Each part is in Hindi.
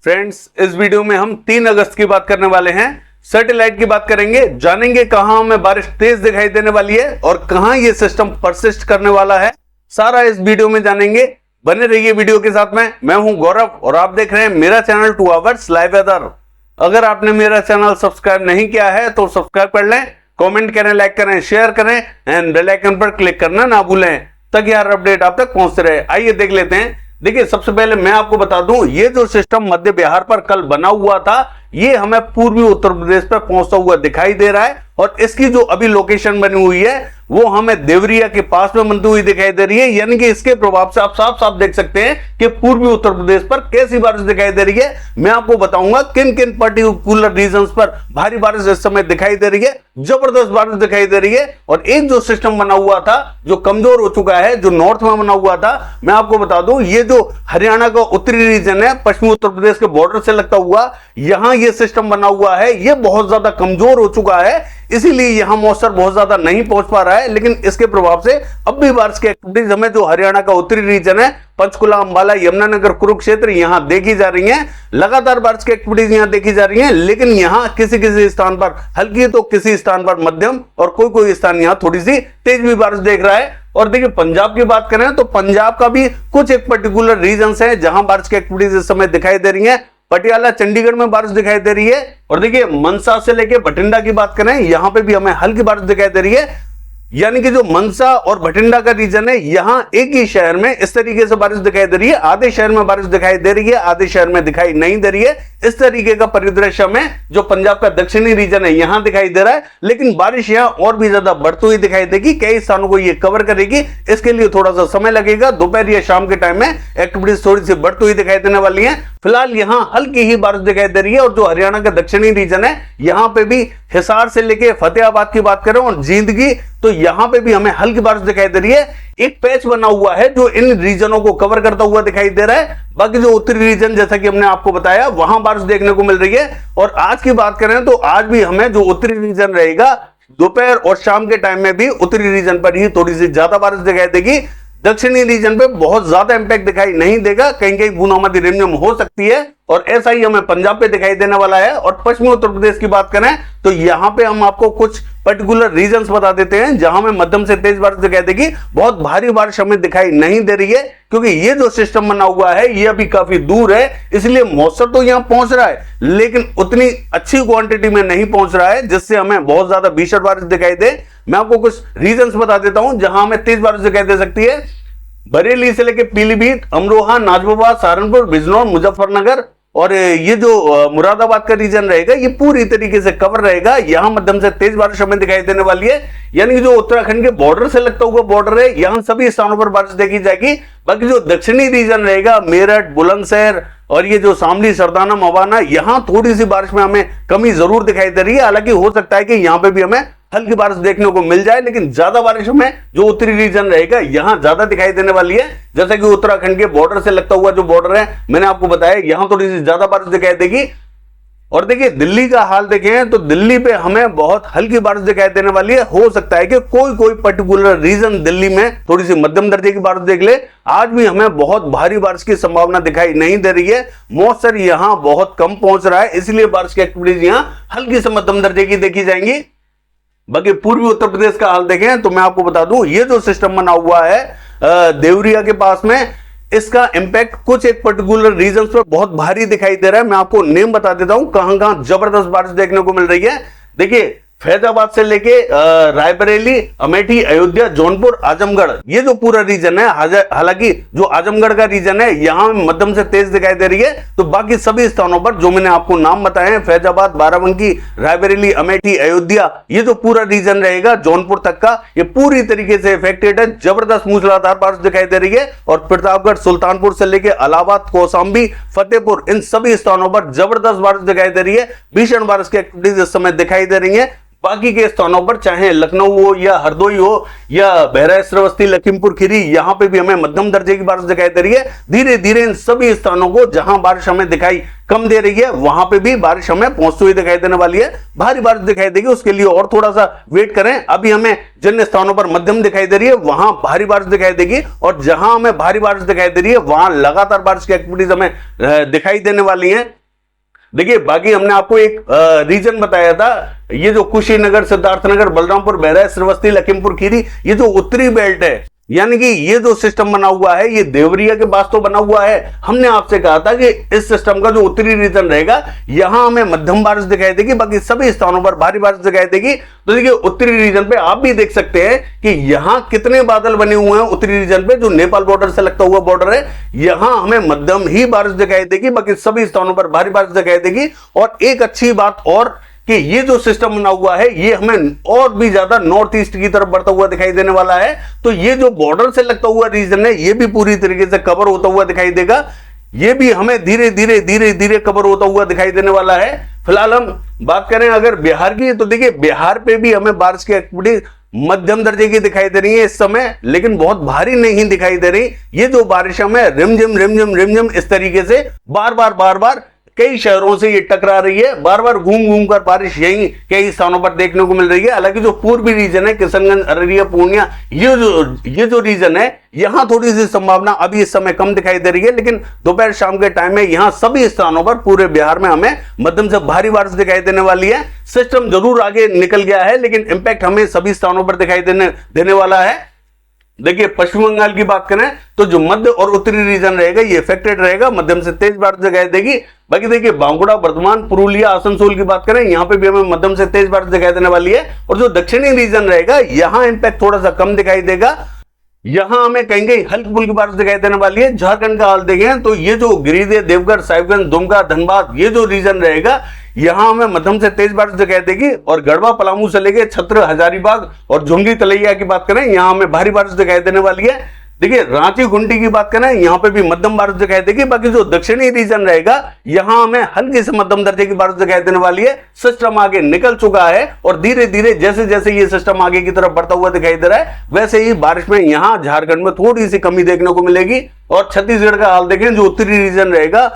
फ्रेंड्स, इस वीडियो में हम 3 अगस्त की बात करने वाले हैं। सैटेलाइट की बात करेंगे, जानेंगे कहां हमें बारिश तेज दिखाई देने वाली है और कहां यह सिस्टम परसिस्ट करने वाला है। सारा इस वीडियो में जानेंगे। बने रहिए वीडियो के साथ में। मैं हूं गौरव और आप देख रहे हैं मेरा चैनल 2 आवर्स लाइव वेदर। अगर आपने मेरा चैनल सब्सक्राइब नहीं किया है तो सब्सक्राइब कर लें, कमेंट करें, लाइक करें, शेयर करें एंड बेल आइकन पर क्लिक करना ना भूलें ताकि हर अपडेट आप तक पहुंचते रहे। आइए देख लेते हैं। देखिए, सबसे पहले मैं आपको बता दूं, ये जो सिस्टम मध्य बिहार पर कल बना हुआ था, ये हमें पूर्वी उत्तर प्रदेश पर पहुंचता हुआ दिखाई दे रहा है और इसकी जो अभी लोकेशन बनी हुई है वो हमें देवरिया के पास में बनती हुई दिखाई दे रही है। यानी कि इसके प्रभाव से आप साफ साफ देख सकते हैं कि पूर्वी उत्तर प्रदेश पर कैसी बारिश दिखाई दे रही है। मैं आपको बताऊंगा किन किन पर्टिकुलर रीजन्स पर भारी बारिश इस समय दिखाई दे रही है, जबरदस्त बारिश दिखाई दे रही है। और एक जो सिस्टम बना हुआ था जो कमजोर हो चुका है, जो नॉर्थ में बना हुआ था, मैं आपको बता दूं, ये जो हरियाणा का उत्तरी रीजन है, पश्चिमी उत्तर प्रदेश के बॉर्डर से लगता हुआ, यहां ये सिस्टम बना हुआ है, ये बहुत ज्यादा कमजोर हो चुका है, इसीलिए यहां मॉइस्चर बहुत ज्यादा नहीं पहुंच पा रहा है। लेकिन इसके प्रभाव से अब भी बारिश की एक्टिविटीज हमें जो हरियाणा का उत्तरी रीजन है, पंचकुला, अंबाला, यमुनानगर, कुरुक्षेत्र, यहां देखी जा रही हैं। लगातार बारिश की एक्टिविटीज यहां देखी जा रही हैं, लेकिन यहां किसी किसी स्थान पर हल्की तो किसी स्थान पर मध्यम और कोई कोई स्थान यहां थोड़ी सी तेज भी बारिश देख रहा है। और देखिए, पंजाब की बात करें तो पंजाब का भी कुछ एक पर्टिकुलर रीजन्स है जहां बारिश की एक्टिविटीज इस समय दिखाई दे रही है। पटियाला, चंडीगढ़ में बारिश दिखाई दे रही है। और देखिए, मनसा से लेके बठिंडा की बात करें, यहां पे भी हमें हल्की बारिश दिखाई दे रही है। यानी कि जो मनसा और बठिंडा का रीजन है, यहां एक ही शहर में इस तरीके से बारिश दिखाई दे रही है। आधे शहर में बारिश दिखाई दे रही है, आधे शहर में दिखाई नहीं दे रही है। इस तरीके का परिदृश्य में जो पंजाब का दक्षिणी रीजन है यहां दिखाई दे रहा है। लेकिन बारिश यहां और भी ज्यादा बढ़ती हुई दिखाई देगी, कई स्थानों को ये कवर करेगी। इसके लिए थोड़ा सा समय लगेगा, दोपहर या शाम के टाइम में एक्टिविटीज थोड़ी सी बढ़ती हुई दिखाई देने वाली है। फिलहाल यहां हल्की ही बारिश दिखाई दे रही है। और जो हरियाणा का दक्षिणी रीजन है, यहां पे भी हिसार से लेके फतेहाबाद की बात करें और जींदगी, तो यहां पे भी हमें हल्की बारिश दिखाई दे रही है। एक पैच बना हुआ है जो इन रीजनों को कवर करता हुआ दिखाई दे रहा है। बाकी जो उत्तरी रीजन, जैसा कि हमने आपको बताया, वहां बारिश देखने को मिल रही है। और आज की बात करें तो आज भी हमें जो उत्तरी रीजन रहेगा, दोपहर और शाम के टाइम में भी उत्तरी रीजन पर ही थोड़ी सी ज्यादा बारिश दिखाई देगी। दक्षिणी रीजन पे बहुत ज्यादा इंपैक्ट दिखाई नहीं देगा, कहीं कहीं बूंदाबांदी रिमझिम हो सकती है। और ऐसा ही हमें पंजाब पे दिखाई देने वाला है। और पश्चिमी उत्तर प्रदेश की बात करें तो यहां पे हम आपको कुछ पर्टिकुलर रीजन्स बता देते हैं जहां में मध्यम से तेज बारिश दिखाई देगी। बहुत भारी बारिश हमें दिखाई नहीं दे रही है, क्योंकि ये जो सिस्टम बना हुआ है ये अभी काफी दूर है, इसलिए मॉइस्चर तो यहां पहुंच रहा है, लेकिन उतनी अच्छी क्वांटिटी में नहीं पहुंच रहा है जिससे हमें बहुत ज्यादा भीषण बारिश दिखाई दे। मैं आपको कुछ रीजन्स बता देता हूं जहां हमें तेज बारिश दिखाई दे सकती है। बरेली से लेकर पीलीभीत, अमरोहा, नाजिबाबाद, सहारनपुर, बिजनौर, मुजफ्फरनगर और ये जो मुरादाबाद का रीजन रहेगा, ये पूरी तरीके से कवर रहेगा। यहां मध्यम से तेज बारिश हमें दिखाई देने वाली है। यानी कि जो उत्तराखंड के बॉर्डर से लगता हुआ बॉर्डर है, यहां सभी स्थानों पर बारिश देखी जाएगी। बाकी जो दक्षिणी रीजन रहेगा, मेरठ, बुलंदशहर और ये जो शामली, सरदाना, मवाना, यहां थोड़ी सी बारिश में हमें कमी जरूर दिखाई दे रही है। हालांकि हो सकता है कि यहां पे भी हमें हल्की बारिश देखने को मिल जाए, लेकिन ज्यादा बारिश हमें जो उत्तरी रीजन रहेगा यहां ज्यादा दिखाई देने वाली है। जैसे कि उत्तराखंड के बॉर्डर से लगता हुआ जो बॉर्डर है, मैंने आपको बताया, यहां थोड़ी सी ज्यादा बारिश दिखाई देगी। और देखिए, दिल्ली का हाल देखें तो दिल्ली पे हमें बहुत हल्की बारिश दिखाई देने वाली है। हो सकता है कि कोई पर्टिकुलर रीजन दिल्ली में थोड़ी सी मध्यम दर्जे की बारिश देख ले। आज भी हमें बहुत भारी बारिश की संभावना दिखाई नहीं दे रही है। मॉइस्चर यहां बहुत कम पहुंच रहा है, इसलिए बारिश की एक्टिविटीज यहां हल्की से मध्यम दर्जे की देखी जाएंगी। बाकी पूर्वी उत्तर प्रदेश का हाल देखें तो मैं आपको बता दूं, ये जो सिस्टम बना हुआ है देवरिया के पास में, इसका इंपैक्ट कुछ एक पर्टिकुलर रीजन्स पर बहुत भारी दिखाई दे रहा है। मैं आपको नेम बता देता हूं कहां कहां जबरदस्त बारिश देखने को मिल रही है। देखिए, फैजाबाद से लेके रायबरेली, अमेठी, अयोध्या, जौनपुर, आजमगढ़, ये जो पूरा रीजन है, हालांकि जो आजमगढ़ का रीजन है यहां मध्यम से तेज दिखाई दे रही है। तो बाकी सभी स्थानों पर जो मैंने आपको नाम बताए हैं, फैजाबाद, बाराबंकी, रायबरेली, अमेठी, अयोध्या, ये जो पूरा रीजन रहेगा जौनपुर तक का, ये पूरी तरीके से इफेक्टेड है। जबरदस्त मूसलाधार बारिश दिखाई दे रही है। और प्रतापगढ़, सुल्तानपुर से लेकर इलाहाबाद, कौशाम्बी, फतेहपुर, इन सभी स्थानों पर जबरदस्त बारिश दिखाई दे रही है। भीषण बारिश की एक्टिविटीज इस समय दिखाई दे रही है। बाकी के स्थानों पर चाहे लखनऊ हो या हरदोई हो या बहराइच, श्रावस्ती, लखीमपुर खीरी, यहां पे भी हमें मध्यम दर्जे की बारिश दिखाई दे रही है। धीरे धीरे इन सभी स्थानों को जहां बारिश हमें दिखाई कम दे रही है वहां पे भी बारिश हमें पहुंचती हुई दिखाई देने वाली है, भारी बारिश दिखाई देगी। उसके लिए और थोड़ा सा वेट करें। अभी हमें जिन स्थानों पर मध्यम दिखाई दे रही है वहां भारी बारिश दिखाई देगी, और जहां हमें भारी बारिश दिखाई दे रही है वहां लगातार बारिश की एक्टिविटीज हमें दिखाई देने वाली है। देखिए, बाकी हमने आपको एक रीजन बताया था, ये जो कुशीनगर, सिद्धार्थनगर, बलरामपुर, बहराइच, श्रावस्ती, लखीमपुर खीरी, ये जो उत्तरी बेल्ट है, यानी कि ये जो सिस्टम बना हुआ है ये देवरिया के पास तो बना हुआ है। हमने आपसे कहा था कि इस सिस्टम का जो उत्तरी रीजन रहेगा यहां हमें मध्यम बारिश दिखाई देगी, बाकी सभी स्थानों पर भारी बारिश दिखाई देगी। तो देखिए, उत्तरी रीजन पे आप भी देख सकते हैं कि यहां कितने बादल बने हुए हैं। उत्तरी रीजन पे जो नेपाल बॉर्डर से लगता हुआ बॉर्डर है, यहां हमें मध्यम ही बारिश दिखाई देगी, बाकी सभी स्थानों पर भारी बारिश दिखाई देगी। और एक अच्छी बात और कि ये जो सिस्टम बना हुआ है ये हमें और भी ज्यादा नॉर्थ ईस्ट की तरफ बढ़ता हुआ दिखाई देने वाला है। तो ये जो बॉर्डर से लगता हुआ रीजन है ये भी पूरी तरीके से कवर होता हुआ दिखाई देगा, ये भी हमें धीरे धीरे कवर होता हुआ दिखाई देने वाला है। फिलहाल हम बात करें अगर बिहार की, तो देखिए बिहार पे भी हमें बारिश की एक्टिविटी मध्यम दर्जे की दिखाई दे रही है इस समय, लेकिन बहुत भारी नहीं दिखाई दे रही। ये जो बारिश हमें रिमझिम इस तरीके से बार बार कई शहरों से ये टकरा रही है, बार बार घूम कर बारिश यही कई स्थानों पर देखने को मिल रही है। हालांकि जो पूर्वी रीजन है, किशनगंज, अररिया, पूर्णिया, ये जो रीजन है यहां थोड़ी सी संभावना अभी इस समय कम दिखाई दे रही है, लेकिन दोपहर शाम के टाइम में यहां सभी स्थानों पर पूरे बिहार में हमें मध्यम से भारी बारिश दिखाई देने वाली है। सिस्टम जरूर आगे निकल गया है, लेकिन इंपैक्ट हमें सभी स्थानों पर दिखाई देने वाला है। देखिए, पश्चिम बंगाल की बात करें तो जो मध्य और उत्तरी रीजन रहेगा ये इफेक्टेड रहेगा, मध्यम से तेज बारिश दिखाई देगी। बाकी देखिए, बांकुड़ा, बर्धमान, पुरुलिया, आसनसोल की बात करें यहां पे भी हमें मध्यम से तेज बारिश दिखाई देने वाली है। और जो दक्षिणी रीजन रहेगा यहां इंपैक्ट थोड़ा सा कम दिखाई देगा, यहां हमें कहीं हल्की फुल्की बारिश दिखाई देने वाली है। झारखंड का हाल देखें तो ये जो गिरिडीह, देवघर, साहिबगंज, दुमका, धनबाद, ये जो रीजन रहेगा यहां हमें मध्यम से तेज बारिश दिखाई देगी। और गढ़वा, पलामू से लेके छत्र, हजारीबाग और झुमरी तलैया की बात करें यहां हमें भारी बारिश दिखाई देने वाली है। देखिए, रांची, गुंटी की बात करें यहां पे भी मध्यम बारिश दिखाई देगी। बाकी जो दक्षिणी रीजन रहेगा यहां हमें हल्की से मध्यम दर्जे की बारिश दिखाई देने वाली है। सिस्टम आगे निकल चुका है और धीरे धीरे जैसे जैसे ये सिस्टम आगे की तरफ बढ़ता हुआ दिखाई दे रहा है वैसे ही बारिश में यहां झारखंड में थोड़ी सी कमी देखने को मिलेगी। और छत्तीसगढ़ का हाल देखें, जो उत्तरी रीजन रहेगा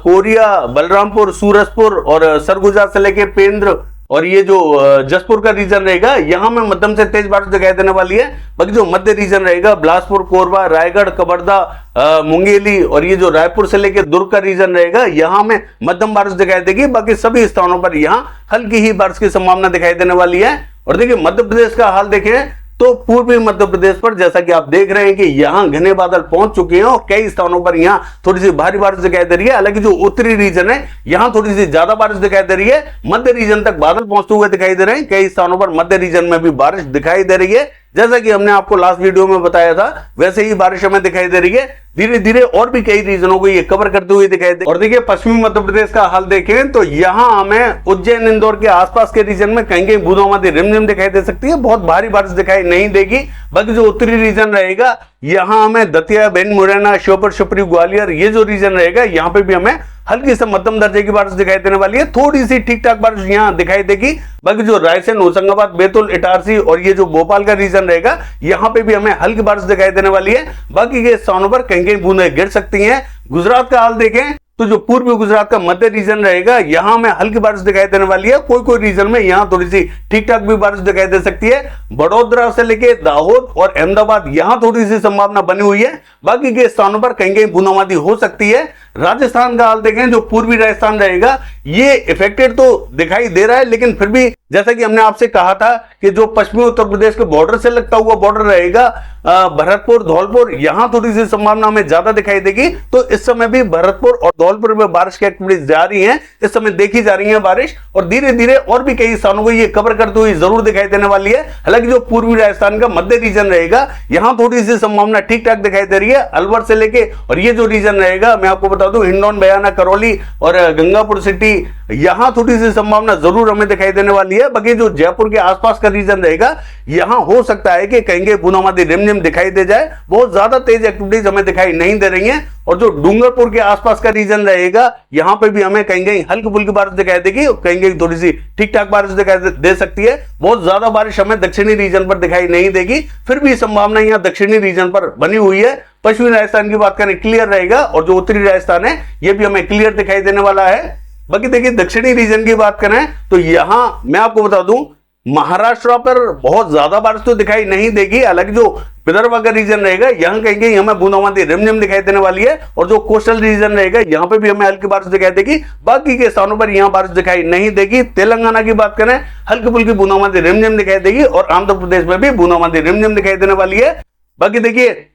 कोरिया, बलरामपुर, सूरजपुर और सरगुजा से लेके पेंद्र और ये जो जसपुर का रीजन रहेगा यहां में मध्यम से तेज बारिश दिखाई देने वाली है। बाकी जो मध्य रीजन रहेगा बिलासपुर, कोरबा, रायगढ़, कवर्धा, मुंगेली और ये जो रायपुर से लेकर दुर्ग का रीजन रहेगा यहां में मध्यम बारिश दिखाई देगी। बाकी सभी स्थानों पर यहां हल्की ही बारिश की संभावना दिखाई देने वाली है। और देखिए, मध्य प्रदेश का हाल देखें तो पूर्वी मध्य प्रदेश पर जैसा कि आप देख रहे हैं कि यहां घने बादल पहुंच चुके हैं और कई स्थानों पर यहां थोड़ी सी भारी बारिश दिखाई दे रही है। हालांकि जो उत्तरी रीजन है यहां थोड़ी सी ज्यादा बारिश दिखाई दे रही है। मध्य रीजन तक बादल पहुंचते हुए दिखाई दे रहे हैं, कई स्थानों पर मध्य रीजन में भी बारिश दिखाई दे रही है। जैसा कि हमने आपको लास्ट वीडियो में बताया था वैसे ही बारिश हमें दिखाई दे रही है। धीरे धीरे और भी कई रीजनों को ये कवर करते हुए दिखाई दे। और देखिए, पश्चिमी मध्य प्रदेश का हाल देखें तो यहां हमें उज्जैन, इंदौर के आसपास के रीजन में कहीं बूंदाबांदी रिमझिम दिखाई दे सकती है, बहुत भारी बारिश दिखाई नहीं देगी। बाकी जो उत्तरी रीजन रहेगा यहां हमें दतिया, भिंड, मुरैना, श्योपुर, शिवपुरी, ग्वालियर, ये जो रीजन रहेगा यहां पे भी हमें हल्की से मध्यम दर्जे की बारिश दिखाई देने वाली है। थोड़ी सी ठीक ठाक बारिश यहां दिखाई देगी। बाकी जो रायसेन, होशंगाबाद, बैतूल, इटारसी और ये जो भोपाल का रीजन रहेगा यहां पे भी हमें हल्की बारिश दिखाई देने वाली है। बाकी के स्थानों पर कहीं बूंदें गिर सकती हैं। गुजरात का हाल देखें तो जो पूर्वी गुजरात का मध्य रीजन रहेगा यहां में हल्की बारिश दिखाई देने वाली है। कोई रीजन में यहां थोड़ी सी ठीक ठाक भी बारिश दिखाई दे सकती है। बड़ोदरा से लेके दाहोद और अहमदाबाद यहां थोड़ी सी संभावना बनी हुई है। बाकी के स्थानों पर कहीं बूंदाबांदी हो सकती है। राजस्थान का हाल देखें, जो पूर्वी राजस्थान रहेगा ये इफेक्टेड तो दिखाई दे रहा है, लेकिन फिर भी जैसा कि हमने आपसे कहा था कि जो पश्चिमी उत्तर प्रदेश के बॉर्डर से लगता हुआ बॉर्डर रहेगा भरतपुर, धौलपुर, यहां थोड़ी सी संभावना हमें ज्यादा दिखाई देगी। तो इस समय भी भरतपुर और धौलपुर में बारिश की एक्टिविटीज जारी हैं, इस समय देखी जा रही है बारिश और धीरे धीरे और भी कई स्थानों को ये कवर करते हुए जरूर दिखाई देने वाली है। हालांकि जो पूर्वी राजस्थान का मध्य रीजन रहेगा यहां थोड़ी सी संभावना ठीक ठाक दिखाई दे रही है। अलवर से लेके और ये जो रीजन रहेगा मैं आपको बता दूं हिंडौन, बयाना, करौली और गंगापुर सिटी यहां थोड़ी सी संभावना जरूर हमें दिखाई देने वाली है। बाकी जो जयपुर के आसपास का रीजन रहेगा, यहां हो सकता है कि कहेंगे बूंदाबांदी रिमझिम दिखाई दे जाए, बहुत ज्यादा तेज एक्टिविटीज हमें दिखाई नहीं दे रही है। और जो डूंगरपुर के आसपास का रीजन रहेगा, यहां पे भी हमें कहीं कहीं हल्की फुल्की बारिश दिखाई देगी और कहीं कहीं थोड़ी सी ठीक ठाक बारिश दिखाई दे सकती है। बहुत ज्यादा बारिश हमें दक्षिणी रीजन पर दिखाई नहीं देगी, फिर भी संभावना यहां दक्षिणी रीजन पर बनी हुई है। पश्चिमी राजस्थान की बात करें क्लियर रहेगा, और जो उत्तरी राजस्थान है ये भी हमें क्लियर दिखाई देने वाला है। बाकी देखिए दक्षिणी रीजन की बात करें तो यहां मैं आपको बता दूं, महाराष्ट्र पर बहुत ज्यादा बारिश तो दिखाई नहीं देगी। हालांकि जो विदर्भ का रीजन रहेगा, यहां कहीं हमें बूंदाबांदी रिमझिम दिखाई देने वाली है, और जो कोस्टल रीजन रहेगा यहां पे भी हमें हल्की बारिश दिखाई देगी। बाकी के स्थानों पर यहां बारिश दिखाई नहीं देगी। तेलंगाना की बात करें, हल्की फुल्की बूंदाबांदी रिमझिम दिखाई देगी, और आंध्र प्रदेश में भी बूंदाबांदी रिमझिम दिखाई देने वाली है। बाकी देखिए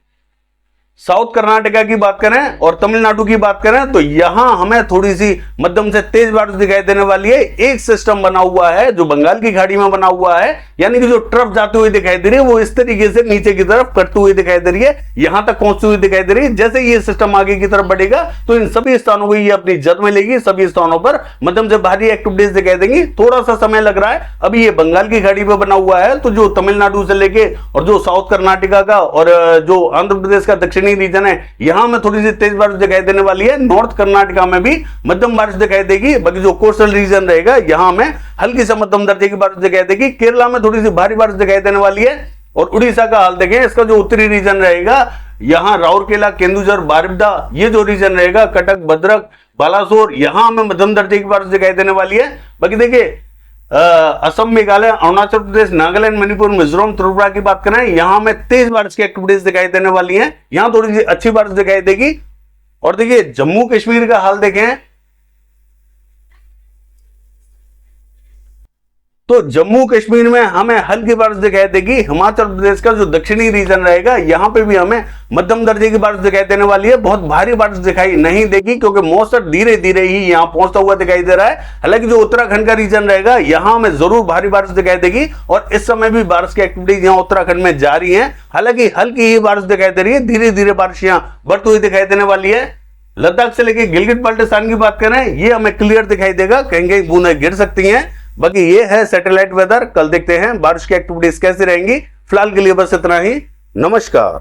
साउथ कर्नाटका की बात करें और तमिलनाडु की बात करें तो यहां हमें थोड़ी सी मध्यम से तेज बारिश दिखाई देने वाली है। एक सिस्टम बना हुआ है जो बंगाल की खाड़ी में बना हुआ है, यानी कि जो ट्रफ जाते हुए दिखाई दे रही है वो इस तरीके से नीचे की तरफ कटती हुई दिखाई दे रही है, यहां तक पहुंचती हुई दिखाई दे रही है। जैसे ये सिस्टम आगे की तरफ बढ़ेगा तो इन सभी स्थानों को ये अपनी जद में लेगी, सभी स्थानों पर मध्यम से भारी एक्टिविटीज दिखाई देंगी। थोड़ा सा समय लग रहा है, अभी ये बंगाल की खाड़ी में बना हुआ है, तो जो तमिलनाडु से लेके और जो साउथ कर्नाटका का और जो आंध्र प्रदेश का दक्षिणी रीजन है, यहां में थोड़ी सी तेज बारिश दिखाई देने वाली है। नॉर्थ कर्नाटका में भी मध्यम बारिश दिखाई देगी। बाकी जो कोस्टल रीजन रहेगा यहां में हल्की से मध्यम दर्जे की बारिश दिखाई देगी। केरला में थोड़ी सी भारी बारिश दिखाई देने वाली है। और उड़ीसा का हाल देखें, इसका जो उत्तरी रीजन रहेगा, यहां राउरकेला, केंदुझर, बारिपदा, ये जो रीजन रहेगा, कटक, भद्रक, बालासोर, यहां हमें मध्यम दर्जे की बारिश दिखाई देने वाली है। बाकी देखिए असम, मेघालय, अरुणाचल प्रदेश, नागालैंड, मणिपुर, मिजोरम, त्रिपुरा की बात करें, यहां में तेज बारिश की एक्टिविटीज दिखाई देने वाली हैं। यहां थोड़ी सी अच्छी बारिश दिखाई देगी। और देखिए जम्मू कश्मीर का हाल देखें तो जम्मू कश्मीर में हमें हल्की बारिश दिखाई देगी। हिमाचल प्रदेश का जो दक्षिणी रीजन रहेगा, यहां पे भी हमें मध्यम दर्जे की बारिश दिखाई देने वाली है। बहुत भारी बारिश दिखाई नहीं देगी क्योंकि मौसम धीरे धीरे ही यहां पहुंचता हुआ दिखाई दे रहा है। हालांकि जो उत्तराखंड का रीजन रहेगा, यहां हमें जरूर भारी बारिश दिखाई देगी, और इस समय भी बारिश की एक्टिविटीज यहां उत्तराखंड में जारी है। हालांकि हल्की ही बारिश दिखाई दे रही है, धीरे धीरे बारिश यहां बढ़ती हुई दिखाई देने वाली है। लद्दाख से लेकर गिलगित बाल्टिस्तान की बात करें, ये हमें क्लियर दिखाई देगा, कहीं कहीं बूंदें गिर सकती हैं। बाकी ये है सैटेलाइट वेदर। कल देखते हैं बारिश की एक्टिविटीज कैसी रहेंगी। फिलहाल के लिए बस इतना ही। नमस्कार।